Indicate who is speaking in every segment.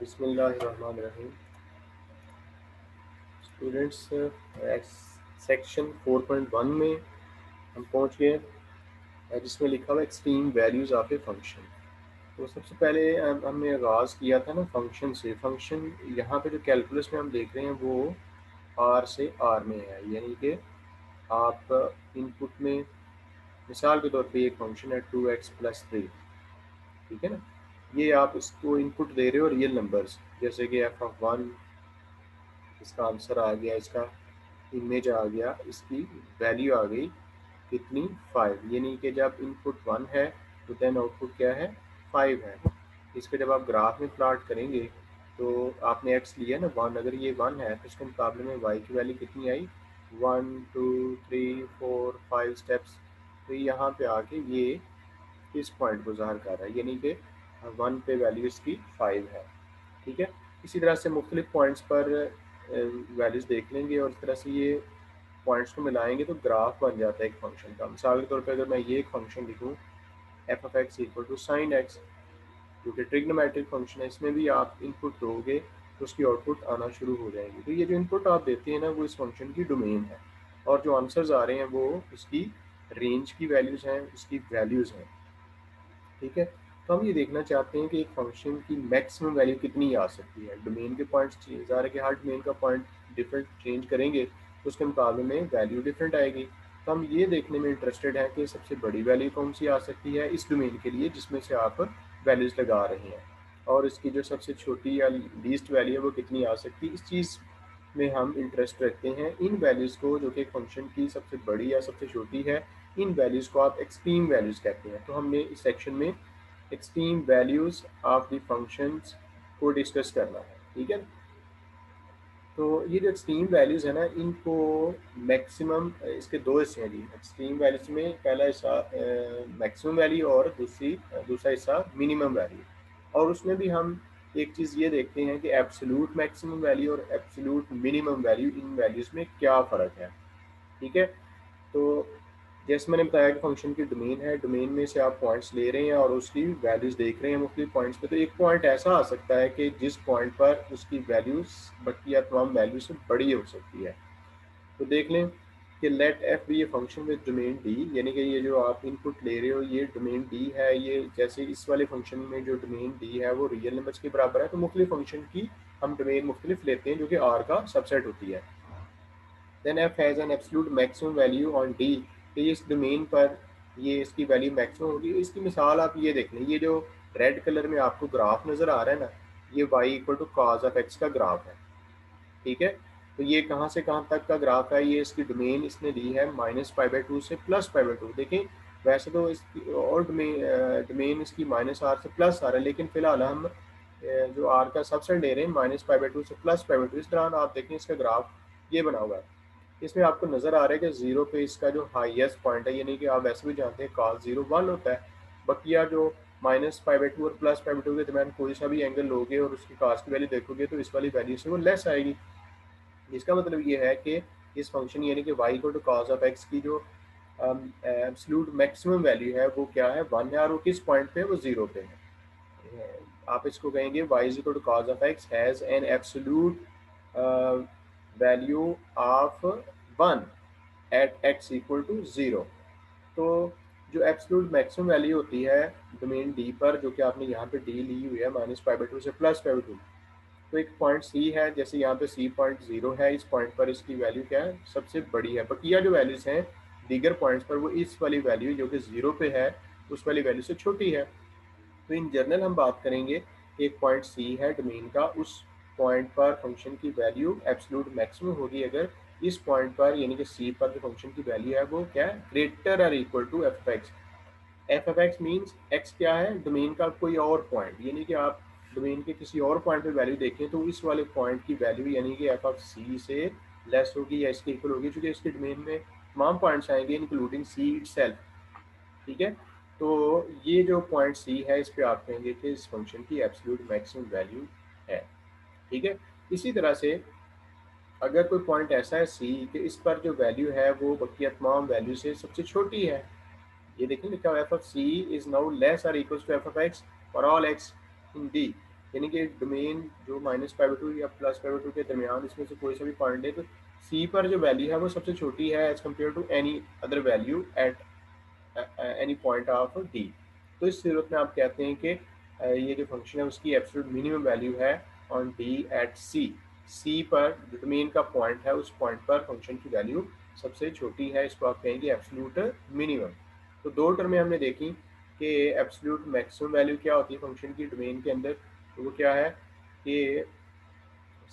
Speaker 1: बिस्मिल्लाहिर्रहमानिर्रहीम। Students, section 4.1 में हम पहुंच गए जिसमें लिखा हुआ extreme values of a function. तो सबसे पहले हमने आगाज़ किया था ना फंक्शन से। फंक्शन यहाँ पे जो कैलकुलस में हम देख रहे हैं वो आर से आर में है, यानी कि आप इनपुट में मिसाल के तौर पे एक फंक्शन है 2x+3, ठीक है ना। ये आप इसको इनपुट दे रहे हो रियल नंबर्स, जैसे कि f(1), इसका आंसर आ गया, इसका इमेज आ गया, इसकी वैल्यू आ गई कितनी 5, यानी कि जब इनपुट 1 है तो देन आउटपुट क्या है 5 है। इसके जब आप ग्राफ में प्लॉट करेंगे तो आपने x लिया ना 1, अगर ये 1 है तो इसके मुकाबले में y की वैल्यू कितनी आई 1 2 3 4 5 स्टेप्स। तो यहाँ पे आके ये इस पॉइंट को ज़ाहिर कर रहा है, यानी कि 1 पे वैल्यू इसकी 5 है, ठीक है। इसी तरह से मुख्तलिफ पॉइंट्स पर वैल्यूज़ देख लेंगे और इस तरह से ये पॉइंट्स को मिलाएंगे तो ग्राफ बन जाता है एक फंक्शन का। मिसाल के तौर पे अगर मैं ये एक फंक्शन लिखूँ f(x) equal to sine x, जो कि ट्रिग्नोमेट्रिक फंक्शन है, इसमें भी आप इनपुट दोगे तो उसकी आउटपुट आना शुरू हो जाएंगी। तो ये जो इनपुट आप देते हैं ना वो इस फंक्शन की डोमेन है, और जो आंसर्स आ रहे हैं वो उसकी रेंज की वैल्यूज़ हैं, उसकी वैल्यूज़ हैं, ठीक है। तो हम ये देखना चाहते हैं कि एक फंक्शन की मैक्सिमम वैल्यू कितनी आ सकती है। डोमेन के पॉइंट्स चेंज आ रहे हैं कि हर डोमेन का पॉइंट डिफरेंट चेंज करेंगे तो उसके मुकाबले में वैल्यू डिफरेंट आएगी। तो हम ये देखने में इंटरेस्टेड हैं कि सबसे बड़ी वैल्यू कौन सी आ सकती है इस डोमेन के लिए जिसमें से आप वैल्यूज़ लगा रहे हैं, और इसकी जो सबसे छोटी या लीस्ट वैल्यू है वो कितनी आ सकती है। इस चीज़ में हम इंटरेस्ट रखते हैं, इन वैल्यूज़ को, जो कि एक फंक्शन की सबसे बड़ी या सबसे छोटी है, इन वैल्यूज़ को आप एक्सट्रीम वैल्यूज़ कहते हैं। तो हमने इस सेक्शन में extreme values of the functions को डिस्कस करना है, ठीक है। तो ये जो एक्सट्रीम वैल्यूज़ है ना, इनको मैक्सिमम, इसके दो हिस्से हैं जी एक्सट्रीम वैल्यूज़ में। पहला हिस्सा मैक्सिमम वैल्यू और दूसरा हिस्सा मिनिमम वैल्यू। और उसमें भी हम एक चीज़ ये देखते हैं कि एब्सोल्यूट मैक्सिमम वैल्यू और एब्सोल्यूट मिनिमम वैल्यू, इन वैल्यूज़ में क्या फ़र्क है, ठीक है। तो जैसे मैंने बताया कि फंक्शन की डोमेन है, डोमेन में से आप पॉइंट्स ले रहे हैं और उसकी वैल्यूज़ देख रहे हैं मुख्तलिफ पॉइंट्स पे। तो एक पॉइंट ऐसा आ सकता है कि जिस पॉइंट पर उसकी वैल्यूज़ बाकी या तमाम वैल्यू से बड़ी हो सकती है। तो देख लें कि let f be a function with domain D, यानी कि ये जो आप इनपुट ले रहे हो ये डोमेन डी है। ये जैसे इस वाले फंक्शन में जो डोमेन डी है वो रियल नंबर्स के बराबर है, तो मुख्तलिफ फंक्शन की हम डोमेन मुख्तलिफ लेते हैं जो कि आर का सबसेट होती है। Then f has an absolute maximum value on D, तो ये इस डोमेन पर ये इसकी वैल्यू मैक्सिमम होगी। इसकी मिसाल आप ये देख लें, ये जो रेड कलर में आपको ग्राफ नज़र आ रहा है ना, ये y equal to cos of x का ग्राफ है, ठीक है। तो ये कहाँ से कहाँ तक का ग्राफ है, ये इसकी डोमेन इसने ली है -π/2 से +π/2। देखें वैसे तो इसकी और डोमेन इसकी -r से प्लस आ रहा है, लेकिन फिलहाल हम जो r का सबसेट ले रहे हैं -π/2 से +π/2। इस दौरान आप देखें इसका ग्राफ ये बना हुआ है। इसमें आपको नज़र आ रहा है कि ज़ीरो पे इसका जो हाईएस्ट पॉइंट है, यानी कि आप वैसे भी जानते हैं cos 0 1 होता है। बकिया जो -π/2 और +π/2 के दरमियान कोई सा भी एंगल लोगे और उसकी cos की वैल्यू देखोगे तो इस वाली वैल्यू से वो लेस आएगी। इसका मतलब ये है कि इस फंक्शन यानी कि y को टू cos ऑफ x की जो एब्सोल्यूट मैक्सिमम वैल्यू है वो क्या है 1 है, और वो किस पॉइंट पे है वो 0 पे है। आप इसको कहेंगे y is equal to cos of x has an absolute value of 1 at x equal to 0। तो जो एब्सोल्यूट मैक्सिमम वैल्यू होती है डोमेन डी पर, जो कि आपने यहाँ पे डी ली हुई है -π/2 से +π/2, तो एक पॉइंट सी है, जैसे यहाँ पे सी पॉइंट 0 है, इस पॉइंट पर इसकी वैल्यू क्या है सबसे बड़ी है। बकिया जो वैल्यूज़ हैं दीगर पॉइंट्स पर वो इस वाली वैल्यू जो कि 0 पे है उस वाली वैल्यू से छोटी है। तो इन जनरल हम बात करेंगे, एक पॉइंट सी है डोमेन का, उस पॉइंट पर फंक्शन की वैल्यू एब्सोल्यूट मैक्सिमम होगी अगर इस पॉइंट पर यानी कि सी पर जो फंक्शन की वैल्यू है वो क्या है ग्रेटर और equal to f x. F f x means x क्या है डोमेन का कोई और पॉइंट, यानी कि आप डोमेन के किसी और पॉइंट पे वैल्यू देखें तो इस वाले पॉइंट की वैल्यू यानी कि एफ ऑफ सी से लेस होगी या इसके इक्वल होगी, क्योंकि इसके डोमेन में तमाम पॉइंट्स आएंगे इंक्लूडिंग सी इटसेल्फ, ठीक है। तो ये जो पॉइंट सी है इस पे आप कहेंगे कि इस फंक्शन की एब्सोल्यूट मैक्सिमम वैल्यू है, ठीक है। इसी तरह से अगर कोई पॉइंट ऐसा है सी कि इस पर जो वैल्यू है वो बकिया तमाम वैल्यू से सबसे छोटी है, ये देखें लिखा हुआ f of c is now less or equals to f of x for all x in D. यानी कि डोमेन जो -π/2 या +π/2 के दरमियान इसमें से कोई सा भी पॉइंट ले, तो सी पर जो वैल्यू है वो सबसे छोटी है as compare to any other value at any point of D. तो इस सूरत में आप कहते हैं कि ये जो फंक्शन है उसकी एब्सोल्यूट मिनिमम वैल्यू है ऑन डी एट सी। सी पर जो डोमेन का पॉइंट है उस पॉइंट पर फंक्शन की वैल्यू सबसे छोटी है, इसको आप कहेंगे एब्सोल्यूट मिनिमम। तो दो टर्में हमने देखी कि एब्सोल्यूट मैक्सिमम वैल्यू क्या होती है फंक्शन की डोमेन के अंदर, तो वो क्या है कि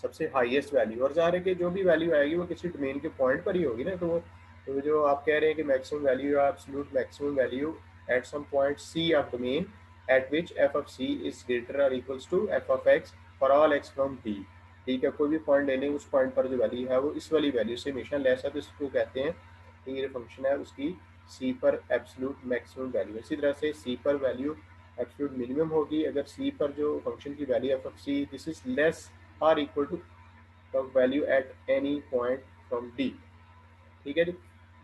Speaker 1: सबसे हाईएस्ट वैल्यू, और ज़ाहिर है कि जो भी वैल्यू आएगी वो किसी डोमेन के पॉइंट पर ही होगी ना। तो जो आप कह रहे हैं कि मैक्सिमम वैल्यू या absolute maximum value at some point c of domain at which f of c is greater or equals to f of x for all x from D. ठीक है, कोई भी पॉइंट ले लें, उस पॉइंट पर जो वैल्यू है वो इस वाली वैल्यू से हमेशा लेस है, तो इसको कहते हैं कि ये फंक्शन है उसकी सी पर एब्सोल्यूट मैक्सिमम वैल्यू है। इसी तरह से सी पर वैल्यू एब्सोल्यूट मिनिमम होगी अगर सी पर जो फंक्शन की value f of c this is less or equal to value at any point from D. ठीक है जी,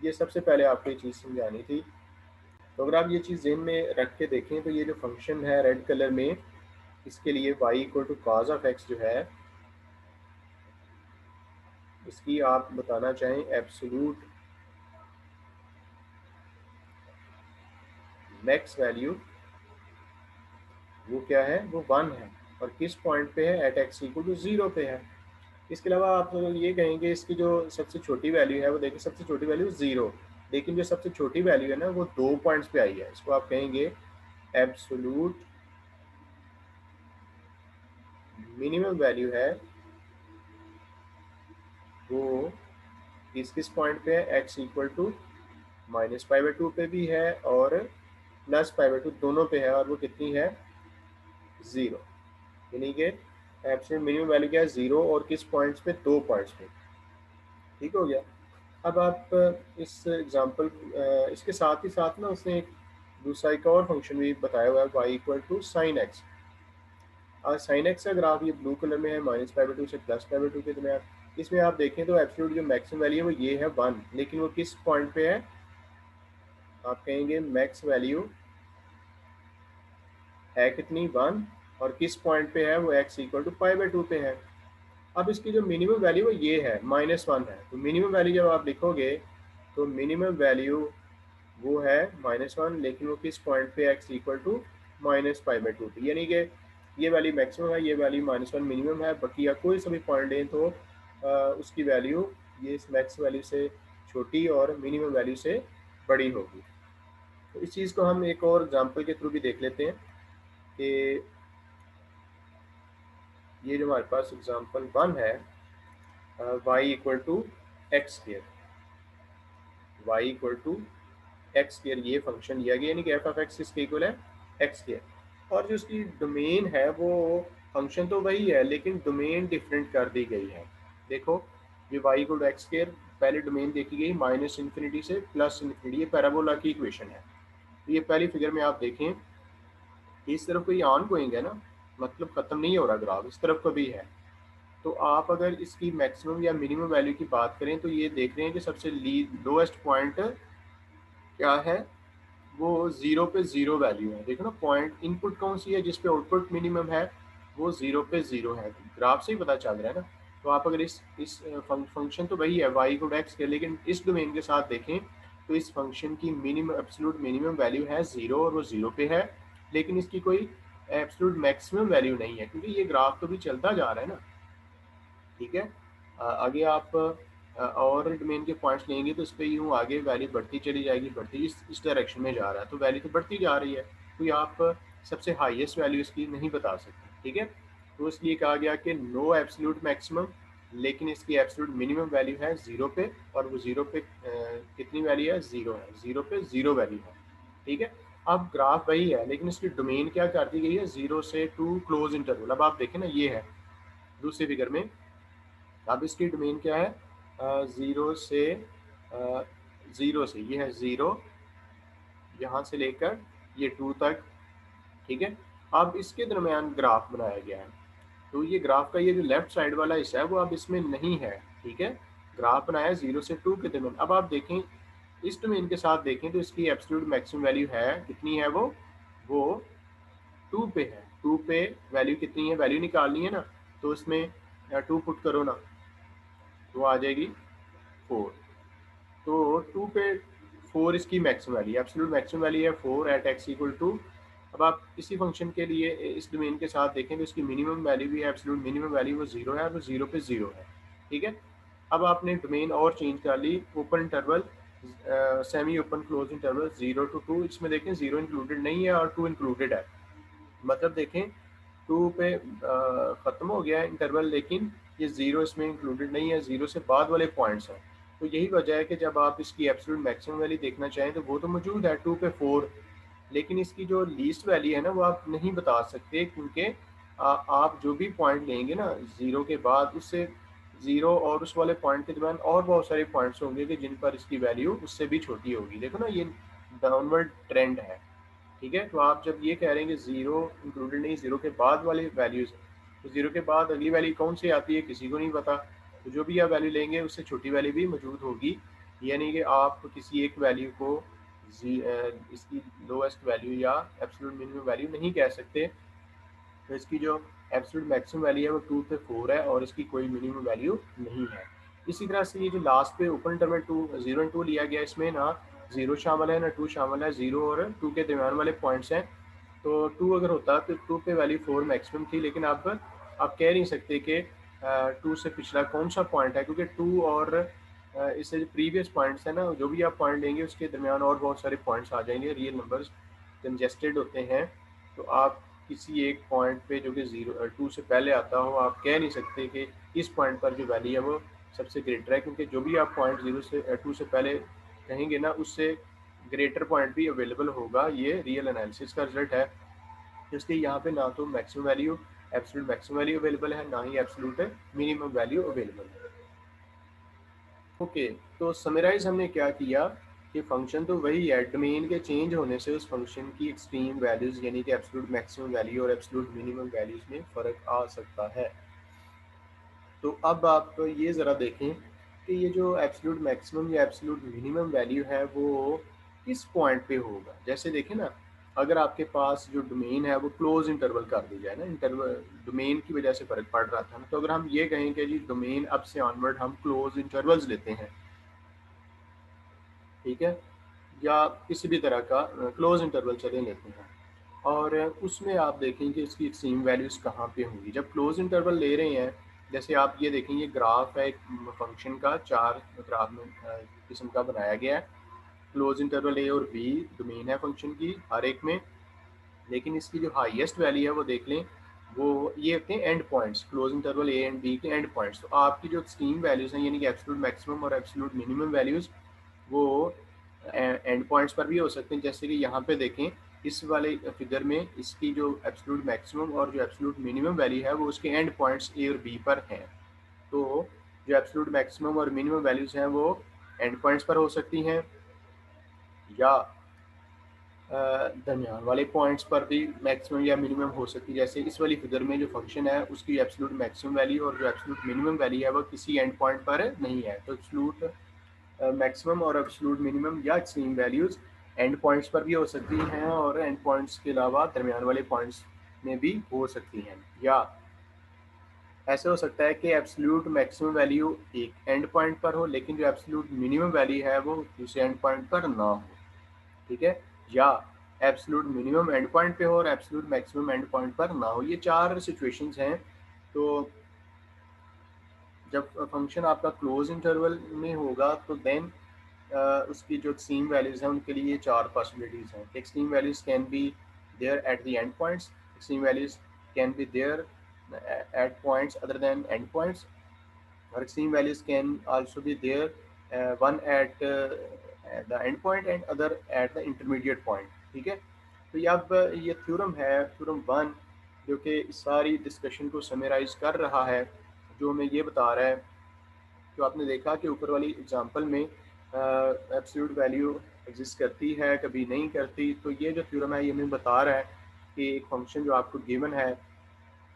Speaker 1: ये सबसे पहले आपको ये चीज़ समझानी थी। तो अगर आप ये चीज़ ज़हन में रख के देखें तो ये जो फंक्शन है रेड कलर में, इसके लिए y equal to cos of x जो है इसकी आप बताना चाहें एब्सोल्यूट मैक्स वैल्यू वो क्या है, वो 1 है, और किस पॉइंट पे है, एट एक्स इक्वल टू 0 पे है। इसके अलावा आप ये कहेंगे इसकी जो सबसे छोटी वैल्यू है वो देखिए सबसे छोटी वैल्यू 0, लेकिन जो सबसे छोटी वैल्यू है ना वो 2 पॉइंट्स पे आई है, इसको आप कहेंगे एब्सोल्यूट मिनिमम वैल्यू है वो किस किस पॉइंट पे है, एक्स इक्वल टू -π/2 पे भी है और +π/2 दोनों पे है, और वो कितनी है 0। यानी कि एब्सोल्यूट मिनिमम वैल्यू क्या है 0, और किस पॉइंट्स पे, 2 पॉइंट्स पे। ठीक हो गया। अब आप इस एग्जांपल इसके साथ ही साथ ना उसने एक दूसरा एक और फंक्शन भी बताया हुआ है y equal to sine x. Sine x का ग्राफ ये ब्लू कलर में है -π/2 से +π/2 के दरमियान। इसमें आप देखें तो एब्सोल्यूट जो मैक्सिमम वैल्यू है वो ये है 1, लेकिन वो किस पॉइंट पे है, आप कहेंगे मैक्स वैल्यू है कितनी 1, और किस पॉइंट पे है वो x इक्वल टू π/2 पे है। अब इसकी जो मिनिमम वैल्यू वो ये है -1 है, तो मिनिमम वैल्यू जब आप लिखोगे तो मिनिमम वैल्यू वो है -1, लेकिन वो किस पॉइंट पे x इक्वल टू -π/2 पे, यानी कि ये वैल्यू मैक्सिमम है, ये वैल्यू -1 मिनिमम है, बाकी या कोई सा भी पॉइंट लें तो उसकी वैल्यू ये इस मैक्स वैल्यू से छोटी और मिनिमम वैल्यू से बड़ी होगी। तो इस चीज़ को हम एक और एग्जांपल के थ्रू भी देख लेते हैं कि ये जो हमारे पास एग्जांपल 1 है y equal to x square, y equal to x square ये फंक्शन दिया गया, यानी कि एफ ऑफ एक्स इसके इक्वल है एक्स स्क्वायर, और जो उसकी डोमेन है वो फंक्शन तो वही है लेकिन डोमेन डिफरेंट कर दी गई है। देखो ये y equal to x square पहले डोमेन देखी गई -∞ से +∞, ये पैराबोला की इक्वेशन है। तो ये पहली फिगर में आप देखें इस तरफ कोई ऑन गोइंग है ना, मतलब ख़त्म नहीं हो रहा ग्राफ, इस तरफ को भी है। तो आप अगर इसकी मैक्सिमम या मिनिमम वैल्यू की बात करें तो ये देख रहे हैं कि सबसे लोएस्ट पॉइंट क्या है, वो 0 पे 0 वैल्यू है। देखो ना पॉइंट इनपुट कौन सी है जिस पे आउटपुट मिनिमम है, वो 0 पे 0 है, ग्राफ से ही पता चल रहा है ना। तो आप अगर इस फंक्शन तो वही है y को x के, लेकिन इस डोमेन के साथ देखें तो इस फंक्शन की मिनिमम एब्सोल्यूट मिनिमम वैल्यू है 0 और वो 0 पे है, लेकिन इसकी कोई एब्सोल्यूट मैक्सिमम वैल्यू नहीं है क्योंकि ये ग्राफ तो भी चलता जा रहा है ना। ठीक है, आगे आप और डोमेन के पॉइंट्स लेंगे तो इस पर यूँ आगे वैल्यू बढ़ती चली जाएगी, बढ़ती इस डायरेक्शन में जा रहा है, तो वैल्यू तो बढ़ती जा रही है, तो आप सबसे हाईएस्ट वैल्यू इसकी नहीं बता सकते। ठीक है, तो इसलिए कहा गया कि नो एब्सोल्यूट मैक्सिमम, लेकिन इसकी एब्सोल्यूट मिनिमम वैल्यू है 0 पे, और वो 0 पे कितनी वैल्यू है 0 है, 0 पे 0 वैल्यू है। ठीक है, अब ग्राफ वही है लेकिन इसकी डोमेन क्या कर दी गई है 0 से 2 क्लोज इंटरवल। अब आप देखें ना ये है दूसरी फिगर में, अब इसकी डोमेन क्या है 0 से 0 से, ये है 0 यहाँ से लेकर ये 2 तक। ठीक है, अब इसके दरमियान ग्राफ बनाया गया है, तो ये ग्राफ का ये जो लेफ्ट साइड वाला हिस्सा है वो अब इसमें नहीं है। ठीक है, ग्राफ बनाया 0 से 2 के दरमियान। अब आप देखें इस डोमेन के साथ देखें तो इसकी एब्सोल्यूट मैक्सिमम वैल्यू है कितनी है, वो 2 पे है, 2 पे वैल्यू कितनी है, वैल्यू निकालनी है ना, तो उसमें 2 पुट करो ना, तो आ जाएगी 4। तो 2 पे 4 इसकी maximum value, absolute maximum value है 4 एट एक्स इक्वल टू। अब आप इसी फंक्शन के लिए इस डोमेन के साथ देखें तो इसकी मिनिमम वैल्यू भी है, एब्सोल्यूट मिनिमम वैल्यू वो 0 है, वो 0 पे 0 है। ठीक है, अब आपने डोमेन और चेंज कर ली, open interval, semi open close interval 0 to 2, इसमें देखें 0 इंक्लूडेड नहीं है और 2 इंक्लूडेड है, मतलब देखें 2 पे ख़त्म हो गया है इंटरवल, लेकिन ये 0 इसमें इंक्लूडेड नहीं है, 0 से बाद वाले पॉइंट्स हैं। तो यही वजह है कि जब आप इसकी एब्सोल्यूट मैक्सिमम वैल्यू देखना चाहें तो वो तो मौजूद है 2 पे 4, लेकिन इसकी जो लीस्ट वैल्यू है ना वो आप नहीं बता सकते, क्योंकि आप जो भी पॉइंट लेंगे ना 0 के बाद, उससे 0 और उस वाले पॉइंट के दरमियान और बहुत सारे पॉइंट्स होंगे कि जिन पर इसकी वैल्यू उससे भी छोटी होगी। देखो ना, ये डाउनवर्ड ट्रेंड है। ठीक है, तो आप जब ये कह रहे हैं कि 0 इंक्लूडेड नहीं, 0 के बाद वाले वैल्यूज़, तो 0 के बाद अगली वैल्यू कौन सी आती है किसी को नहीं पता, तो जो भी आप वैल्यू लेंगे उससे छोटी वैल्यू भी मौजूद होगी। यानी कि आप किसी एक वैल्यू को इसकी लोएस्ट वैल्यू या एब्सोल्यूट मिनिमम वैल्यू नहीं कह सकते। तो इसकी जो एब्सोल्यूट मैक्सिमम वैल्यू है वो 2 पे 4 है और इसकी कोई मिनिमम वैल्यू नहीं है। इसी तरह से ये जो लास्ट पे ओपन इंटरवल 0 and 2 लिया गया, इसमें ना 0 शामिल है ना 2 शामिल है, 0 और 2 के दरमियान वाले पॉइंट्स हैं। तो 2 अगर होता तो 2 पे वैल्यू 4 मैक्सिमम थी, लेकिन अब आप कह नहीं सकते कि 2 से पिछला कौन सा पॉइंट है, क्योंकि 2 और इससे जो प्रीवियस पॉइंट्स है ना, जो भी आप पॉइंट लेंगे उसके दरमियान और बहुत सारे पॉइंट्स आ जाएंगे, रियल नंबर्स कंजेस्टेड होते हैं। तो आप किसी एक पॉइंट पे जो कि 2 से पहले आता हो, आप कह नहीं सकते कि इस पॉइंट पर जो वैल्यू है वो सबसे ग्रेटर है, क्योंकि जो भी आप पॉइंट 0 से 2 से पहले कहेंगे ना, उससे ग्रेटर पॉइंट भी अवेलेबल होगा। ये रियल एनालिसिस का रिजल्ट है। इसलिए यहाँ पे ना तो maximum value, absolute maximum value available है, ना ही एब्सोल्यूट मिनिमम वैल्यू अवेलेबल है। ओके, तो समराइज हमने क्या किया कि फंक्शन तो वही है, डोमेन के चेंज होने से उस फंक्शन की एक्सट्रीम वैल्यूज़ यानी कि एब्सोल्यूट मैक्सिमम वैल्यू और एब्सोल्यूट मिनिमम वैल्यूज़ में फ़र्क आ सकता है। तो अब आप ये ज़रा देखें कि ये जो एब्सोल्यूट मैक्सिमम या एब्सोल्यूट मिनिमम वैल्यू है वो किस पॉइंट पे होगा। जैसे देखें ना, अगर आपके पास जो डोमेन है वो क्लोज इंटरवल कर दी जाए ना, इंटरवल डोमेन की वजह से फ़र्क पड़ रहा था ना, तो अगर हम ये कहें कि जी डोमेन अब से ऑनवर्ड हम क्लोज इंटरवल्स लेते हैं, ठीक है, या किसी भी तरह का क्लोज इंटरवल चले लेते हैं, और उसमें आप देखें कि इसकी एक्सट्रीम वैल्यूज़ कहाँ पे होंगी जब क्लोज इंटरवल ले रहे हैं। जैसे आप ये देखें, ये ग्राफ है एक फंक्शन का, 4 ग्राफ में किस्म का बनाया गया है। क्लोज इंटरवल ए और बी डोमेन है फंक्शन की हर एक में, लेकिन इसकी जो हाईएस्ट वैल्यू है वो देख लें, वो ये होते हैं end points, close interval a and b के एंड पॉइंट्स। तो आपकी जो एक्सट्रीम वैल्यूज़ हैं यानी कि एब्सोल्यूट मैक्सिमम और एब्सोल्यूट मिनिमम वैल्यूज़, वो एंड पॉइंट्स पर भी हो सकते हैं। जैसे कि यहाँ पे देखें, इस वाले फिगर में इसकी जो एब्सोल्यूट मैक्सिमम और जो एब्सोल्यूट मिनिमम वैल्यू है वो उसके एंड पॉइंट्स ए और बी पर हैं। तो जो एब्सोल्यूट मैक्सिमम और मिनिमम वैल्यूज़ हैं वो एंड पॉइंट्स पर हो सकती हैं, या दरमियान वाले पॉइंट्स पर भी मैक्सिमम या मिनिमम हो सकती है। जैसे इस वाली फिगर में जो फंक्शन है उसकी एब्सोल्यूट मैक्सिमम वैल्यू और जो एब्सोल्यूट मिनिमम वैल्यू है वो किसी एंड पॉइंट पर नहीं है। तो एब्सोल्यूट मैक्सिमम और एब्सोल्यूट मिनिमम या एक्सट्रीम वैल्यूज़ एंड पॉइंट्स पर भी हो सकती हैं और एंड पॉइंट्स के अलावा दरमियान वाले पॉइंट्स में भी हो सकती हैं। या ऐसे हो सकता है कि एब्सोल्यूट मैक्सिमम वैल्यू एक एंड पॉइंट पर हो, लेकिन जो एब्सोल्यूट मिनिमम वैल्यू है वो दूसरे एंड पॉइंट पर ना हो। ठीक है, या एब्सोल्यूट मिनिमम एंड पॉइंट पे हो और एब्सोल्यूट मैक्सिमम एंड पॉइंट पर ना हो। ये 4 सिचुएशंस हैं। तो जब फंक्शन आपका क्लोज इंटरवल में होगा तो देन उसकी जो एक्सट्रीम वैल्यूज़ हैं उनके लिए 4 पॉसिबिलिटीज़ हैं। Extreme values can be there at the end points, extreme values can be there at points other than end points, और extreme values can also be there, one at the end point and other at the intermediate point। ठीक है, तो ये अब ये theorem है, theorem 1, जो कि इस सारी डिस्कशन को समराइज कर रहा है, जो हमें ये बता रहा है। तो आपने देखा कि ऊपर वाली एग्जांपल में एब्सोल्यूट वैल्यू एग्जिस्ट करती है, कभी नहीं करती। तो ये जो थ्योरम है ये हमें बता रहा है कि एक फंक्शन जो आपको गिवन है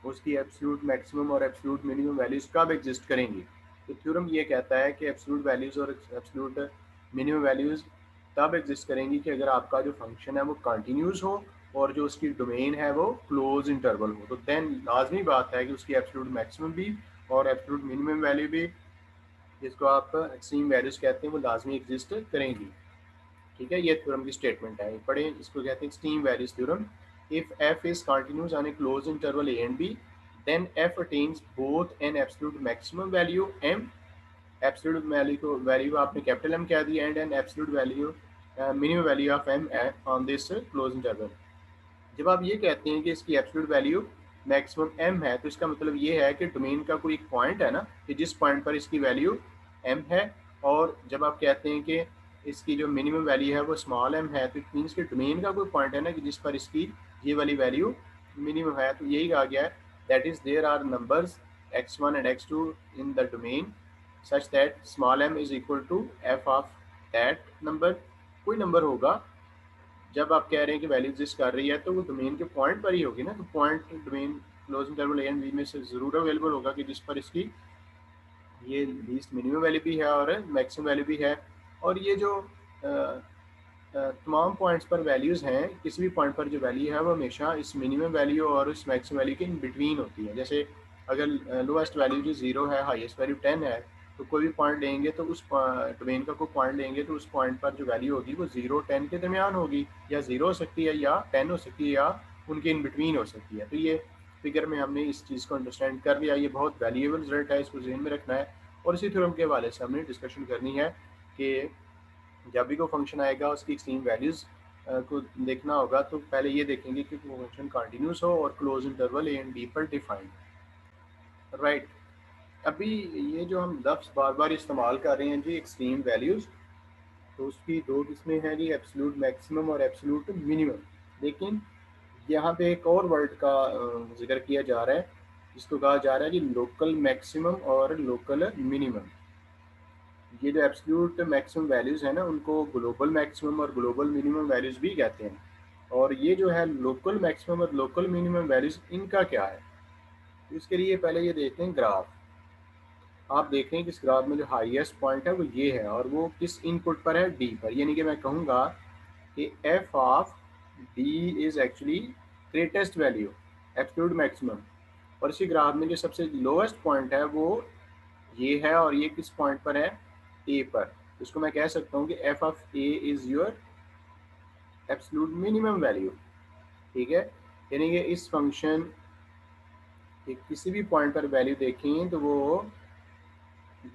Speaker 1: उसकी एब्सोल्यूट मैक्सिमम और एब्सोल्यूट मिनिमम वैल्यूज़ कब एग्जिस्ट करेंगी। तो थ्योरम ये कहता है कि एब्सोल्यूट वैल्यूज़ और एब्सोल्यूट मिनिमम वैल्यूज़ तब एग्जिस्ट करेंगी कि अगर आपका जो फंक्शन है वो कंटिन्यूस हो और जो उसकी डोमेन है वो क्लोज इंटरवल हो, तो देन लाजमी बात है कि उसकी एब्सोल्यूट मैक्सिमम भी और एब्सोल्यूट मिनिमम वैल्यू भी, जिसको आप एक्सट्रीम वैल्यूज कहते हैं, वो लाजमी एग्जिस्ट करेंगी। ठीक है, ये थ्योरम की स्टेटमेंट है, पढ़ें, इसको कहते हैं extreme values theorem. If f is continuous on a close interval a and b, then f attains both an absolute maximum value M, absolute value को वैल्यू आपने कैपिटल एम कह दिया, and an absolute value minimum value of m on this close interval. जब आप ये कहते हैं कि इसकी एब्सोल्यूट वैल्यू मैक्सिमम एम है, तो इसका मतलब ये है कि डोमेन का कोई एक पॉइंट है ना, कि जिस पॉइंट पर इसकी वैल्यू एम है, और जब आप कहते हैं कि इसकी जो मिनिमम वैल्यू है वो स्मॉल एम है, तो इट मीन्स कि डोमेन का कोई पॉइंट है ना कि जिस पर इसकी ये वाली वैल्यू मिनिमम है। तो यही कहा गया है, that is there are numbers x1 and x2 in the domain such that small m is equal to f of that number. कोई नंबर होगा, जब आप कह रहे हैं कि वैल्यू एग्जिस्ट कर रही है, तो वो डोमेन के पॉइंट पर ही होगी ना, तो point domain close interval a and b में से ज़रूर अवेलेबल होगा कि जिस पर इसकी ये लीस्ट मिनिमम वैल्यू भी है और मैक्सिमम वैल्यू भी है। और ये जो तमाम पॉइंट्स पर वैल्यूज़ हैं, किसी भी पॉइंट पर जो वैल्यू है वो हमेशा इस मिनिमम वैल्यू और इस मैक्सिमम वैल्यू के इन बिटवीन होती है। जैसे अगर लोएस्ट वैल्यू जो 0 है, हाईएस्ट वैल्यू 10 है, तो कोई भी पॉइंट लेंगे, तो उस डोमेन का कोई पॉइंट लेंगे, तो उस पॉइंट पर जो वैल्यू होगी वो 0-10 के दरमियान होगी, या 0 हो सकती है, या 10 हो सकती है, या उनके इन बिटवीन हो सकती है। तो ये फिगर में हमने इस चीज़ को अंडरस्टैंड कर लिया, ये बहुत वैल्यूएबल रिजल्ट है, इसको जहन में रखना है। और इसी थ्योरम के हवाले से हमने डिस्कशन करनी है कि जब भी कोई फंक्शन आएगा उसकी एक्सट्रीम वैल्यूज़ को देखना होगा, तो पहले ये देखेंगे कि वो फंक्शन कंटिन्यूस हो और close interval a and b पर डिफाइंड, राइट। अभी ये जो हम लफ्ज़ बार बार इस्तेमाल कर रहे हैं जी, एक्सट्रीम वैल्यूज़, तो उसकी दो किस्में हैं जी, एब्सोल्यूट मैक्सिमम और एब्सोल्यूट मिनिमम। लेकिन यहाँ पे एक और वर्ड का जिक्र किया जा रहा है, जिसको कहा जा रहा है कि लोकल मैक्सिमम और लोकल मिनिमम। ये जो एब्सोल्यूट मैक्सिमम वैल्यूज़ है ना, उनको ग्लोबल मैक्सिमम और ग्लोबल मिनिमम वैल्यूज़ भी कहते हैं। और ये जो है लोकल मैक्सिमम और लोकल मिनिमम वैल्यूज़, इनका क्या है, तो इसके लिए पहले ये देखते हैं ग्राफ। आप देख रहे हैं कि इस ग्राफ में जो हाईएस्ट पॉइंट है वो ये है, और वो किस इनपुट पर है, डी पर। यानी कि मैं कहूँगा कि f of D is actually greatest value, absolute maximum. और इसी ग्राफ में जो सबसे लोएस्ट पॉइंट है वो ये है, और ये किस पॉइंट पर है, ए पर। इसको मैं कह सकता हूँ कि f of A is your absolute minimum value. ठीक है, यानी कि इस फंक्शन के किसी भी पॉइंट पर वैल्यू देखें, तो वो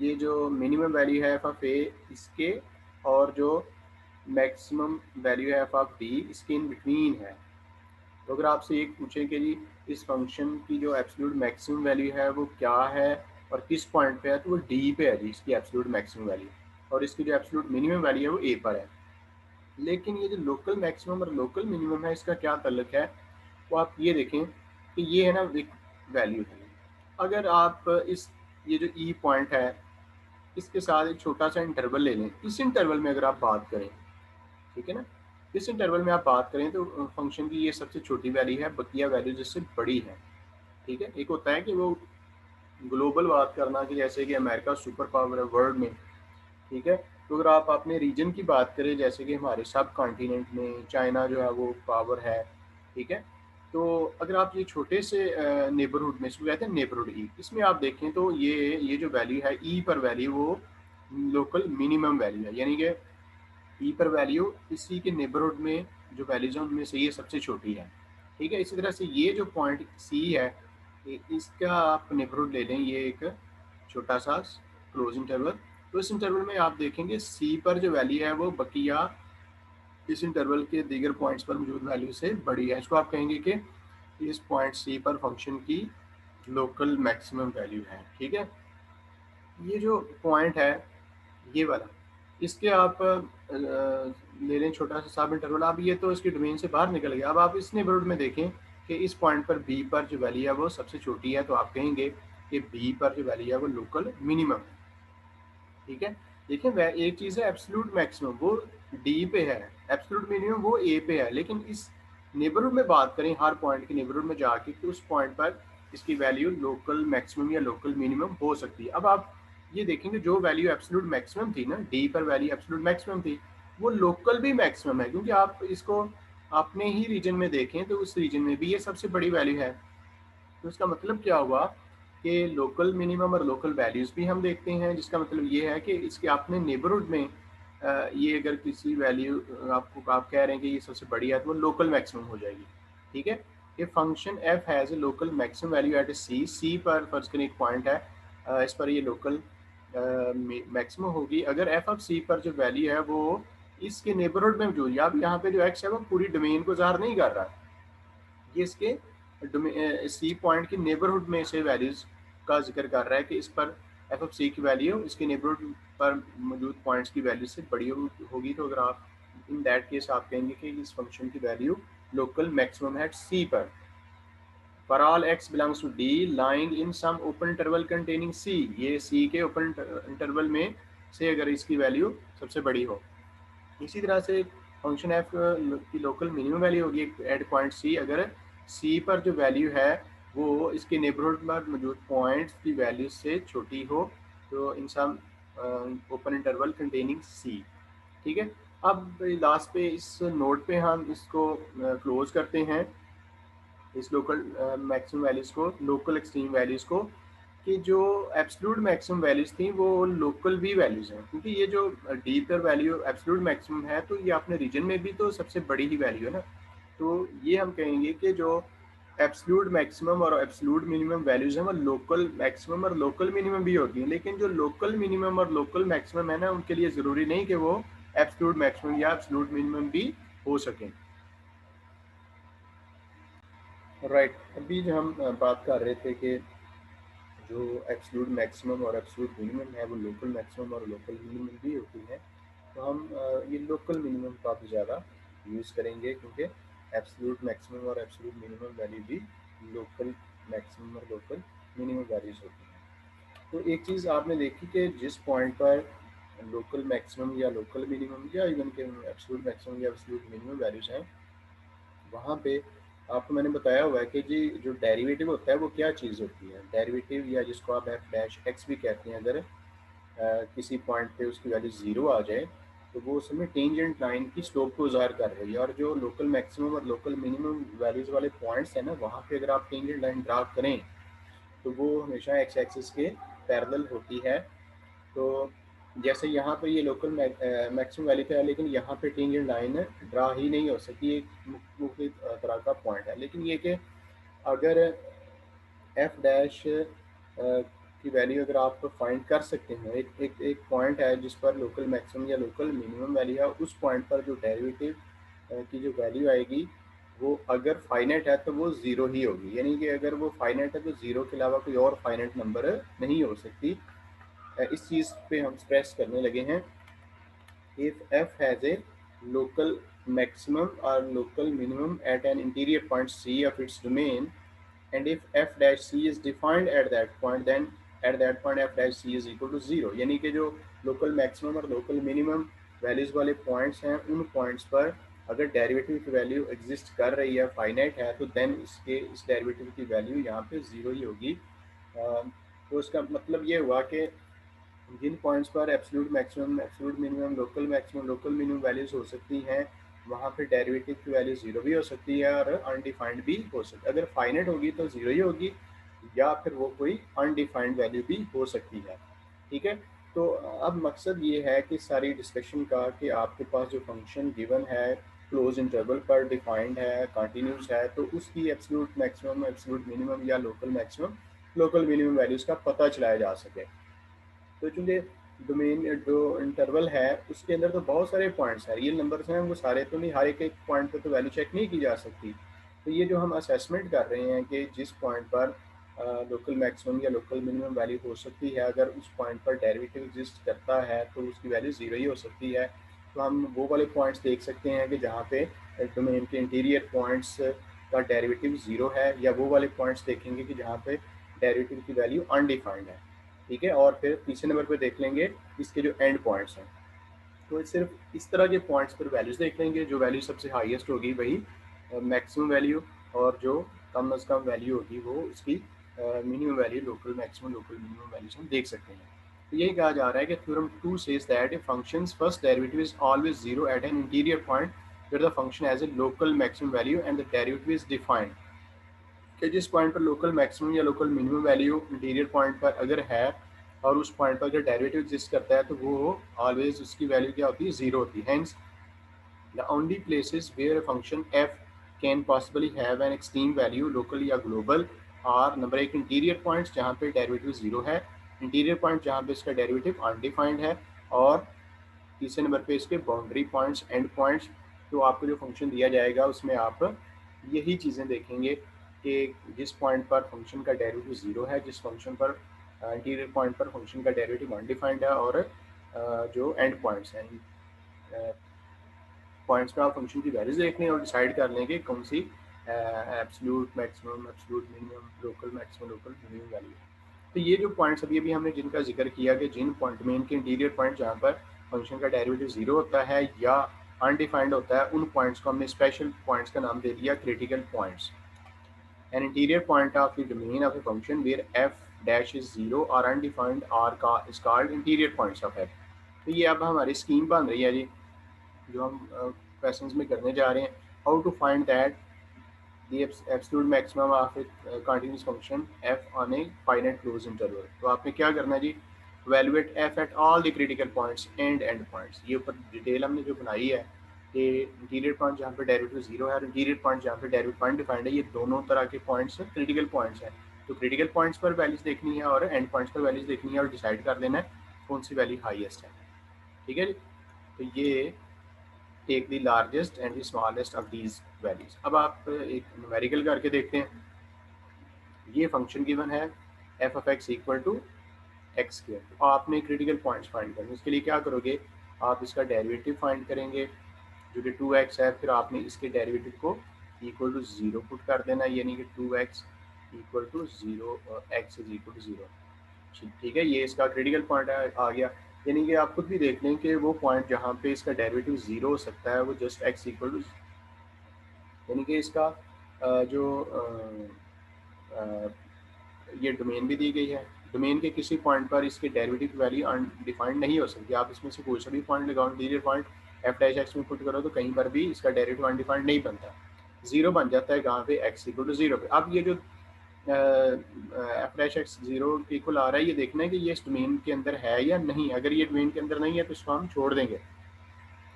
Speaker 1: ये जो मिनिमम वैल्यू है एफ ऑफ ए इसके, और जो मैक्सिमम वैल्यू है एफ ऑफ डी इसके इन बिटवीन है। तो अगर आपसे एक पूछें कि जी इस फंक्शन की जो एब्सोल्यूट मैक्सिमम वैल्यू है वो क्या है और किस पॉइंट पे है, तो वो डी पे है जी इसकी एब्सोल्यूट मैक्सिमम वैल्यू, और इसकी जो एब्सोल्यूट मिनिमम वैल्यू है वो ए पर है। लेकिन ये जो लोकल मैक्सिमम और लोकल मिनिमम है, इसका क्या ताल्लुक है, वो आप ये देखें कि ये है ना एक वैल्यू है। अगर आप इस ये जो ई पॉइंट है इसके साथ एक छोटा सा इंटरवल ले लें, इस इंटरवल में अगर आप बात करें, ठीक है ना, इस इंटरवल में आप बात करें, तो फंक्शन की ये सबसे छोटी वैल्यू है, बकिया वैल्यू जिससे बड़ी है। ठीक है, एक होता है कि वो ग्लोबल बात करना, कि जैसे कि अमेरिका सुपर पावर है वर्ल्ड में। ठीक है, तो अगर आप अपने रीजन की बात करें, जैसे कि हमारे सब कॉन्टिनेंट में चाइना जो है वो पावर है। ठीक है, तो अगर आप ये छोटे से नेबरहुड में, इसको कहते हैं नेबरहुड ई, इसमें आप देखें तो ये जो वैल्यू है ई पर वैल्यू, वो लोकल मिनिमम वैल्यू है। यानी कि ई पर वैल्यू इसी के नेबरहुड में जो वैल्यूज हैं उनमें से ये सबसे छोटी है। ठीक है, इसी तरह से ये जो पॉइंट सी है, इसका आप नेबरहुड ले लें, ये एक छोटा सा क्लोज इंटरवल। तो इस इंटरवल में आप देखेंगे सी पर जो वैल्यू है वो बकिया इस इंटरवल के दीगर पॉइंट्स पर मौजूद वैल्यू से बड़ी है। इसको आप कहेंगे कि इस पॉइंट सी पर फंक्शन की लोकल मैक्सिमम वैल्यू है। ठीक है, ये जो पॉइंट है ये वाला, इसके आप ले लें छोटा सा सब इंटरवल। अब ये तो इसकी डोमेन से बाहर निकल गया। अब आप इस नेबरहुड में देखें कि इस पॉइंट पर बी पर जो वैल्यू है वो सबसे छोटी है, तो आप कहेंगे कि बी पर जो वैल्यू है वो लोकल मिनिमम है। ठीक है, देखिए एक चीज़ है एब्सोल्यूट मैक्सिमम, वो डी पे है, एब्सोल्यूट मिनिमम वो ए पे है। लेकिन इस नेबरहुड में बात करें, हर पॉइंट के नेबरहुड में जाके, कि उस पॉइंट पर इसकी वैल्यू लोकल मैक्सिमम या लोकल मिनिमम हो सकती है। अब आप ये देखेंगे जो वैल्यू एब्सोल्यूट मैक्सिमम थी ना, डी पर वैल्यू एब्सोल्यूट मैक्सिमम थी, वो लोकल भी मैक्सिमम है, क्योंकि आप इसको अपने ही रीजन में देखें तो उस रीजन में भी ये सबसे बड़ी वैल्यू है। तो इसका मतलब क्या हुआ कि लोकल मिनिमम और लोकल वैल्यूज़ भी हम देखते हैं, जिसका मतलब ये है कि इसके अपने नेबरहुड में ये अगर किसी वैल्यू आपको आप कह रहे हैं कि ये सबसे बड़ी है तो वो लोकल मैक्सिमम हो जाएगी। ठीक है, ये function f has a local maximum value at a c पर फर्ज करें एक पॉइंट है, इस पर ये लोकल मैक्सिमम होगी अगर एफ ऑफ सी पर जो वैल्यू है वो इसके नेबरहुड में मौजूद है। अब यहाँ पे जो एक्स है वो पूरी डोमेन को ज़ाहिर नहीं कर रहा, ये इसके सी पॉइंट की नेबरहुड में से वैल्यूज़ का जिक्र कर रहा है कि इस पर एफ ऑफ सी की वैल्यू इसके नेबरहुड पर मौजूद पॉइंट्स की वैल्यू से बड़ी होगी। तो अगर आप इन दैट केस आप कहेंगे कि इस फंक्शन की वैल्यू लोकल मैक्सिमम है सी पर। For all X belongs to D lying in some open interval containing C, ये सी के ओपन इंटरवल में से अगर इसकी वैल्यू सबसे बड़ी हो। इसी तरह से फंक्शन एफ की लोकल मिनिमम वैल्यू होगी एट पॉइंट सी अगर सी पर जो वैल्यू है वो इसके नेबरहुड में मौजूद पॉइंट्स की वैल्यू से छोटी हो, तो इन सम ओपन इंटरवल कंटेनिंग सी। ठीक है, अब लास्ट पे इस नोट पे हम इसको क्लोज करते हैं, इस लोकल मैक्सिमम वैल्यूज़ को, लोकल एक्सट्रीम वैल्यूज़ को, कि जो एब्सोल्यूट मैक्सिमम वैल्यूज़ थी वो लोकल भी वैल्यूज़ हैं, क्योंकि ये जो डी पर वैल्यू एब्सोल्यूट मैक्सिमम है तो ये अपने रीजन में भी तो सबसे बड़ी ही वैल्यू है ना। तो ये हम कहेंगे कि जो एब्सोल्यूट मैक्सिमम और एब्सोल्यूट मिनिमम वैल्यूज़ हैं वो लोकल मैक्सिमम और लोकल मिनिमम भी होती हैं, लेकिन जो लोकल मिनिमम और लोकल मैक्सिमम है ना उनके लिए ज़रूरी नहीं कि वो एब्सोल्यूट मैक्सिमम या एब्सोल्यूट मिनिमम भी हो सकें। राइट, अभी जो हम बात कर रहे थे कि जो एब्सोल्यूट मैक्सिमम और एब्सोल्यूट मिनिमम है वो लोकल मैक्सिमम और लोकल मिनिमम भी होती है। तो हम ये लोकल मिनिमम का भी ज़्यादा यूज़ करेंगे, क्योंकि एब्सोल्यूट मैक्सिमम और एब्सोल्यूट मिनिमम वैल्यू भी लोकल मैक्सिमम और लोकल मिनिमम वैल्यूज़ होती हैं। तो एक चीज़ आपने देखी कि जिस पॉइंट पर लोकल मैक्सिमम या लोकल मिनिमम या इवन के एब्सोल्यूट मैक्सिमम या एब्सोल्यूट मिनिमम वैल्यूज़ हैं, वहाँ पे आपको मैंने बताया हुआ है कि जी जो डेरिवेटिव होता है वो क्या चीज़ होती है। डेरिवेटिव या जिसको आप एफ डैश एक्स भी कहते हैं, अगर किसी पॉइंट पे उसकी वैल्यू ज़ीरो आ जाए तो वो उसमें टेंजेंट लाइन की स्लोप को ज़ाहिर कर रही है। और जो लोकल मैक्सिमम और लोकल मिनिमम वैल्यूज़ वाले पॉइंट्स हैं ना, वहाँ पे अगर आप टेंजेंट लाइन ड्रा करें तो वो हमेशा एक्स एक्सिस के पैरेलल होती है। तो जैसे यहाँ पे ये लोकल मैक्सिमम वैल्यू पे है, लेकिन यहाँ पे टेंजेंट लाइन ड्रा ही नहीं हो सकती, एक मुख्तलिफ तरह का पॉइंट है। लेकिन ये कि अगर एफ डैश की वैल्यू अगर आप फाइंड कर सकते हैं, एक पॉइंट है जिस पर लोकल मैक्सिमम या लोकल मिनिमम वैल्यू है, उस पॉइंट पर जो डेरिवेटिव की जो वैल्यू आएगी वो अगर फाइनाइट है तो वो ज़ीरो ही होगी। यानी कि अगर वो फाइनाइट है तो ज़ीरो के अलावा कोई और फाइनाइट नंबर नहीं हो सकती। इस चीज़ पे हम स्ट्रेस करने लगे हैं। If f has a local maximum or local minimum at an interior point C of its domain, and if f dash c is defined at that point, then at that point f dash c is equal to 0। यानी कि जो local maximum और local minimum values वाले points हैं, उन points पर अगर derivative की वैल्यू एग्जिस्ट कर रही है, फाइनाइट है, तो देन इस डेरिवेटिव की वैल्यू यहाँ पे ज़ीरो ही होगी। तो इसका मतलब ये हुआ कि जिन पॉइंट्स पर absolute maximum, absolute minimum, local maximum, local minimum values हो सकती हैं, वहाँ पे डेरिवेटिव की वैल्यू ज़ीरो भी हो सकती है और अनडिफाइंड भी हो सकती है। अगर फाइनाइट होगी तो ज़ीरो ही होगी, या फिर वो कोई अनडिफाइंड वैल्यू भी हो सकती है। ठीक है, तो अब मकसद ये है कि सारी डिस्कशन का कि आपके पास जो फंक्शन गिवन है क्लोज इंटरवल पर डिफाइंड है, कंटिन्यूस है, तो उसकी एब्सोल्यूट मैक्सिमम, एब्सोल्यूट मिनिमम या local maximum, local minimum values का पता चलाया जा सके। तो चूँकि डोमेन जो इंटरवल है उसके अंदर तो बहुत सारे पॉइंट्स हैं, रियल नंबर्स हैं, वो सारे तो नहीं, हर एक पॉइंट पर तो वैल्यू चेक नहीं की जा सकती। तो ये जो हम असेसमेंट कर रहे हैं कि जिस पॉइंट पर लोकल मैक्सिमम या लोकल मिनिमम वैल्यू हो सकती है, अगर उस पॉइंट पर डेरिवेटिव एग्जिस्ट करता है तो उसकी वैल्यू ज़ीरो ही हो सकती है। तो हम वो वाले पॉइंट्स देख सकते हैं कि जहाँ पे डोमेन के इंटीरियर पॉइंट्स का डेरिवेटिव ज़ीरो है, या वो वाले पॉइंट्स देखेंगे कि जहाँ पे डेरिवेटिव की वैल्यू अनडिफाइंड है। ठीक है, और फिर तीसरे नंबर पे देख लेंगे इसके जो एंड पॉइंट्स हैं। तो सिर्फ इस तरह के पॉइंट्स पर वैल्यूज़ देख लेंगे, जो वैल्यू सबसे हाईएस्ट होगी वही मैक्सिमम वैल्यू, और जो कम अज़ कम वैल्यू होगी वो उसकी minimum value, local maximum local minimum values हम देख सकते हैं। तो यही कहा जा रहा है कि theorem 2 says that a function's first derivative is always zero at an interior point where the function has a local maximum value and the derivative is defined, कि जिस पॉइंट पर लोकल मैक्सिमम या local minimum value interior point पर अगर है और उस point पर अगर डेरिवेटिव एग्जिस्ट करता है तो वो ऑलवेज उसकी वैल्यू क्या होती है, जीरो होती है। Hence the only places where a function f can possibly have an extreme value local या ग्लोबल आर नंबर एक इंटीरियर पॉइंट्स जहाँ पे डेरिवेटिव जीरो है, इंटीरियर पॉइंट जहाँ पे इसका डेरिवेटिव अनडिफाइंड है, और तीसरे नंबर पे इसके बाउंड्री पॉइंट्स एंड पॉइंट्स। तो आपको जो फंक्शन दिया जाएगा उसमें आप यही चीज़ें देखेंगे कि जिस पॉइंट पर फंक्शन का डेरिवेटिव ज़ीरो है, जिस फंक्शन पर इंटीरियर पॉइंट पर फंक्शन का डेरिवेटिव अनडिफाइंड है, और जो एंड पॉइंट्स हैं, पॉइंट्स पे आप फंक्शन की वैल्यूज देख लें और डिसाइड कर लें कि कौन सी absolute maximum, absolute minimum, local maximum, local minimum value. तो ये जो पॉइंट्स अभी हमने जिनका जिक्र किया कि जिन पॉइंट में इनके इंटीरियर पॉइंट जहाँ पर फंक्शन का डेरिवेटिव जीरो होता है या अनडिफाइंड होता है, उन पॉइंट्स को हमने स्पेशल पॉइंट्स का नाम दे दिया critical points. An interior point of the domain of a function where f dash is zero और अनडिफाइंड आर का is called interior points of f. तो ये अब हमारी स्कीम बन रही है जी, जो हम क्वेश्चंस में करने जा रहे हैं। How to find that the absolute maximum of a continuous function f on a finite closed interval। तो आपने क्या करना है जी, evaluate f at all the critical points and end points। ये ऊपर डिटेल हमने जो बनाई है कि इंटीरियर पॉइंट जहाँ पे डेरिवेटिव जीरो है और इंटीरियर पॉइंट जहाँ पे डेरिवेटिव अनडिफाइंड है, ये दोनों तरह के पॉइंट्स क्रिटिकल पॉइंट्स हैं। तो क्रिटिकल पॉइंट्स पर वैल्यूज देखनी है और एंड पॉइंट्स पर वैल्यूज देखनी है और डिसाइड कर लेना है कौन सी वैल्यू हाईएस्ट है। ठीक है जी। तो ये take the largest and the smallest of these values. अब आप एक न्यूमेरिकल करके देखते हैं। ये फंक्शन गिवन है f of x equal to x square. तो आपने क्रिटिकल पॉइंट्स फाइंड करने, उसके लिए क्या करोगे, आप इसका डेरिवेटिव फाइंड करेंगे जो कि 2x है, फिर आपने इसके डेरिवेटिव को इक्वल टू जीरो पुट कर देना, यानी कि 2x equal to zero, x is equal to zero. ठीक है, ये इसका क्रिटिकल पॉइंट आ गया। यानी कि आप खुद भी देख लें कि वो पॉइंट जहाँ पे इसका डेरिवेटिव जीरो हो सकता है वो जस्ट एक्स इक्वल टू, यानी कि इसका जो ये डोमेन भी दी गई है, डोमेन के किसी पॉइंट पर इसके डेरिवेटिव की वैल्यू अनडिफाइंड नहीं हो सकती। आप इसमें से कोई सा भी पॉइंट लगाओ, interior point F dash x में पुट करो तो कहीं पर भी इसका डेरिवेटिव अनडिफाइंड नहीं बनता, जीरो बन जाता है कहाँ पे, एक्स इक्वल टू जीरो पे। अब ये जो एफ डैश एक्स जीरो के इक्वल आ रहा है, ये देखना है कि ये इस डोमेन के अंदर है या नहीं। अगर ये डोमेन के अंदर नहीं है तो इसको हम छोड़ देंगे।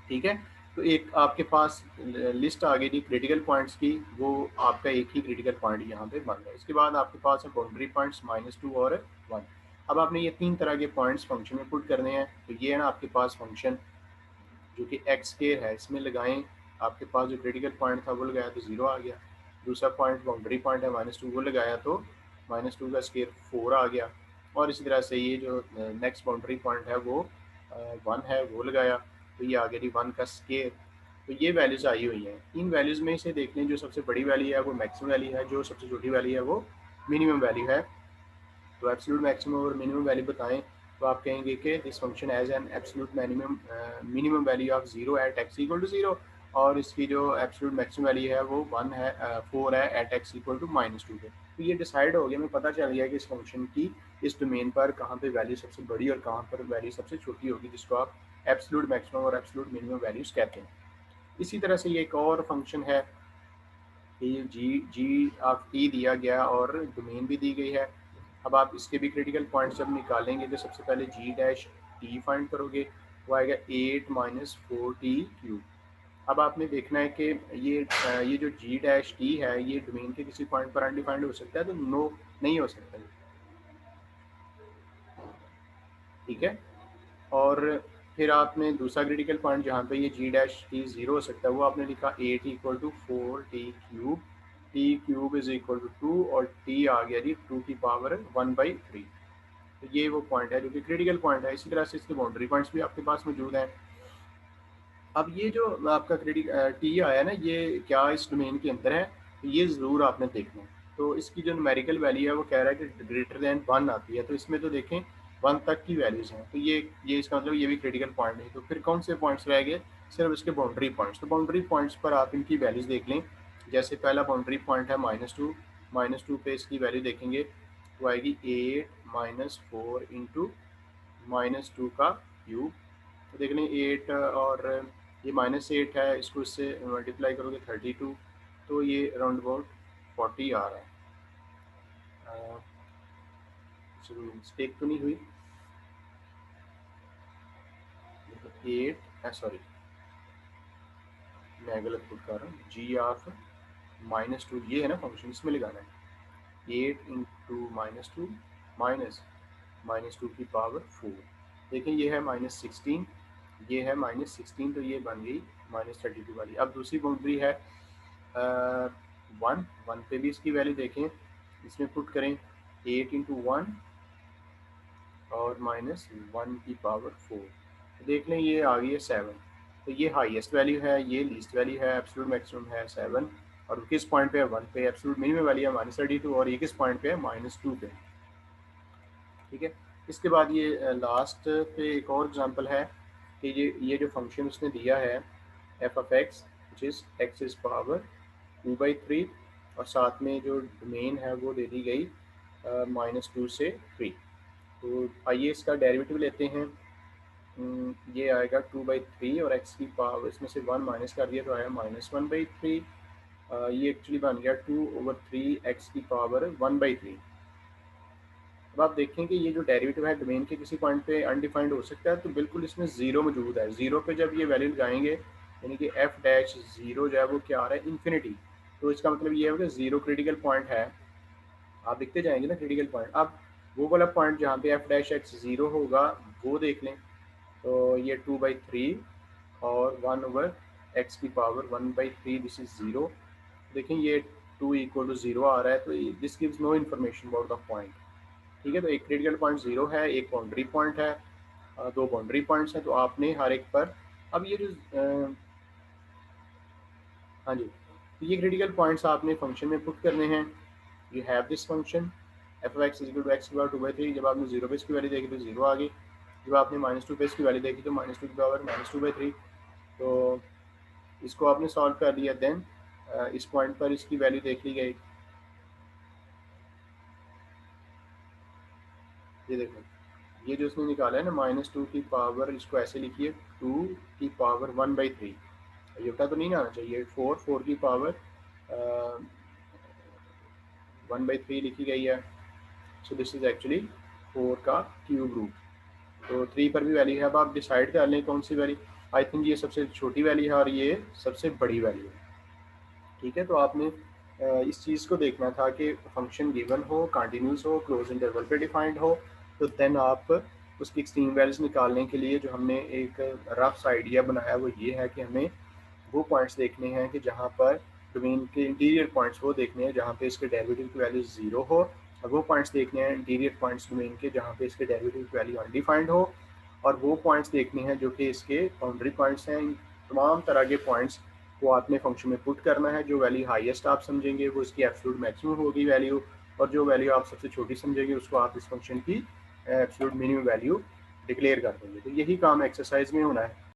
Speaker 1: ठीक है, तो एक आपके पास लिस्ट आ गई थी क्रिटिकल पॉइंट्स की, वो आपका एक ही क्रिटिकल पॉइंट यहाँ पे बन रहा है। इसके बाद आपके पास है बाउंड्री पॉइंट्स -2 और 1। अब आपने ये तीन तरह के पॉइंट्स फंक्शन में पुट करने हैं। तो ये है ना आपके पास फंक्शन जो कि एक्स स्क्वायर है, इसमें लगाएं, आपके पास जो क्रिटिकल पॉइंट था वो लगाया तो जीरो आ गया। दूसरा पॉइंट बाउंड्री पॉइंट है -2, वो लगाया तो -2 का स्क्वायर 4 आ गया। और इसी तरह से ये जो नेक्स्ट बाउंड्री पॉइंट है वो 1 है, वो लगाया तो ये आ गया जी 1 का स्क्वायर। तो ये वैल्यूज आई हुई हैं। इन वैल्यूज में से देख लें, जो सबसे बड़ी वैल्यू है वो मैक्सिमम वैल्यू है, जो सबसे छोटी वैल्यू है वो मिनिमम वैल्यू है। तो एब्सोल्यूट मैक्सिमम और मिनिमम वैल्यू बताएं तो आप कहेंगे कि this function has an absolute minimum value of zero at x equal to zero, और इसकी जो एब्सोल्यूट मैक्सिमम वैल्यू है वो 1 है, 4 है एट एक्स इक्वल टू -2 पे। तो ये डिसाइड हो गया, हमें पता चल गया कि इस फंक्शन की इस डोमेन पर कहाँ पे वैल्यू सबसे बड़ी और कहाँ पर वैल्यू सबसे छोटी होगी, जिसको आप एब्सोल्यूट मैक्सिमम और एब्सोल्यूट मिनिमम वैल्यूज कहते हैं। इसी तरह से ये एक और फंक्शन है कि जी ऑफ टी दिया गया और डोमेन भी दी गई है। अब आप इसके भी क्रिटिकल पॉइंट जब निकालेंगे तो सबसे पहले जी डैश टी फाइंड करोगे, वो आएगा 8 - 4t क्यूब। अब आपने देखना है कि ये जो जी डैश टी है ये डोमेन के किसी पॉइंट पर अनडिफाइंड हो सकता है, तो नो, नहीं हो सकता। ठीक है, और फिर आपने दूसरा क्रिटिकल पॉइंट जहाँ पे ये जी डैश टी जीरो हो सकता है वो आपने लिखा 8 equal to 4t cube, t cube is equal to 2 और टी आ गया जी 2 की पावर 1/3। तो ये वो पॉइंट है जो कि क्रिटिकल पॉइंट है। इसी तरह से इसके बाउंड्री पॉइंट्स भी आपके पास मौजूद हैं। अब ये जो आपका टी आया ना, ये क्या इस डोमेन के अंदर है, तो ये ज़रूर आपने देखना है। तो इसकी जो न्यूमेरिकल वैल्यू है वो कह रहा है कि ग्रेटर दैन 1 आती है, तो इसमें तो देखें 1 तक की वैल्यूज़ हैं, तो ये इसका मतलब ये भी क्रिटिकल पॉइंट नहीं। तो फिर कौन से पॉइंट्स रह गए, सिर्फ इसके बाउंड्री पॉइंट्स। तो बाउंड्री पॉइंट्स पर आप इनकी वैल्यूज़ देख लें। जैसे पहला बाउंड्री पॉइंट है -2, -2 पे इसकी वैल्यू देखेंगे तो आएगी 8 - 4 इंटू -2 का क्यूब। तो देख लें 8 और ये -8 है, इसको इससे मल्टीप्लाई करोगे 32, तो ये अराउंड अबाउट 40 आ रहा है। मिस्टेक तो नहीं हुई? 8, सॉरी मैं गलत पुट कर रहा हूँ, जी ऑफ -2 ये है ना फंक्शन, इसमें लगाना है 8 इंटू -2 माइनस -2 की पावर 4। देखिए ये है -16, ये है -16, तो ये बन गई -32 वाली। अब दूसरी बाउंड्री है 1 पे भी इसकी वैल्यू देखें, इसमें पुट करें 8 इंटू 1 और -1 की पावर 4, देख लें ये आ गई है 7। तो ये हाईएस्ट वैल्यू है, ये लीस्ट वैल्यू है, एब्सोल्यूट मैक्सिमम है 7, और किस पॉइंट पे है 1 पे, एब्सोल्यूट मिनिमम वैल्यू है -32, और ये किस पॉइंट पे है -2 पे। ठीक है, इसके बाद ये लास्ट पे एक और एग्जांपल है कि ये जो फंक्शन उसने दिया है f of x which is x is power 2/3, और साथ में जो डोमेन है वो दे दी गई -2 से 3। तो आइए इसका डेरिवेटिव लेते हैं। ये आएगा 2/3, और एक्स की पावर इसमें से 1 माइनस कर दिया तो आया -1/3। ये एक्चुअली बन गया 2/3 एक्स की पावर 1/3। अब आप देखें कि ये जो डेरिवेटिव है डोमेन के किसी पॉइंट पे अनडिफाइंड हो सकता है, तो बिल्कुल इसमें ज़ीरो मौजूद है। ज़ीरो पे जब ये वैल्यू लगाएंगे, यानी कि एफ डैश ज़ीरो जो है वो क्या आ रहा है, इन्फिनिटी। तो इसका मतलब ये है कि ज़ीरो क्रिटिकल पॉइंट है। आप देखते जाएंगे ना क्रिटिकल पॉइंट। अब वो वाला पॉइंट जहाँ पे एफ डैश एक्स ज़ीरो होगा वो देख लें, तो ये 2/3 और 1/x की पावर 1/3, दिस इज़ ज़ीरो। देखें ये 2 इक्वल टू ज़ीरो आ रहा है, तो this gives no information about the point. ठीक है, तो एक क्रिटिकल पॉइंट ज़ीरो है, एक बाउंड्री पॉइंट है, दो बाउंड्री पॉइंट्स हैं, तो आपने हर एक पर अब ये जो हाँ जी, तो ये क्रिटिकल पॉइंट्स आपने फंक्शन में पुट करने हैं। You have this function f of x equal to x की पावर 2/3। जब आपने जीरो पे इसकी वैल्यू देखी तो जीरो आ गई, जब आपने -2 पे इसकी वैल्यू देखी तो -2 की पावर -2/3। तो इसको आपने सॉल्व कर लिया, देन इस पॉइंट पर इसकी वैल्यू देख ली गई। ये देखो, ये जो उसने निकाला है ना -2 की पावर, इसको ऐसे लिखिए 2 की पावर 1/3। ये उल्टा तो नहीं ना आना चाहिए, 4 की पावर 1/3 लिखी गई है। सो दिस इज एक्चुअली 4 का क्यूब रूट। तो 3 पर भी वैल्यू है। अब आप डिसाइड कर लें कौन सी वैल्यू। आई थिंक ये सबसे छोटी वैल्यू है और ये सबसे बड़ी वैल्यू है। ठीक है, तो आपने इस चीज़ को देखना था कि फंक्शन गिवन हो, कंटिन्यूस हो, क्लोज इंटरवल पे डिफाइंड हो, तो देन आप उसकी एक्सट्रीम वैल्यूज निकालने के लिए जो हमने एक रफ आइडिया बनाया वो ये है कि हमें वो पॉइंट्स देखने हैं कि जहाँ पर डोमेन के इंटीरियर पॉइंट्स वो देखने हैं जहाँ पे इसके डेरिवेटिव की वैल्यू ज़ीरो हो, और वो पॉइंट्स देखने हैं इंटीरियर पॉइंट्स डोमेन के जहाँ पे इसके डेरिवेटिव की वैल्यू अनडिफाइंड हो, और वो पॉइंट्स देखने हैं जो कि इसके बाउंड्री पॉइंट्स हैं। इन तमाम तरह के पॉइंट्स को आपने फंक्शन में पुट करना है। जो वैल्यू हाईएस्ट आप समझेंगे वो इसकी एब्सोल्यूट मैक्सिमम होगी वैल्यू, और जो वैल्यू आप सबसे छोटी समझेंगे उसको आप इस फंक्शन की एब्सोल्यूट मिनिमम वैल्यू डिक्लेयर कर देंगे। तो यही काम एक्सरसाइज में होना है।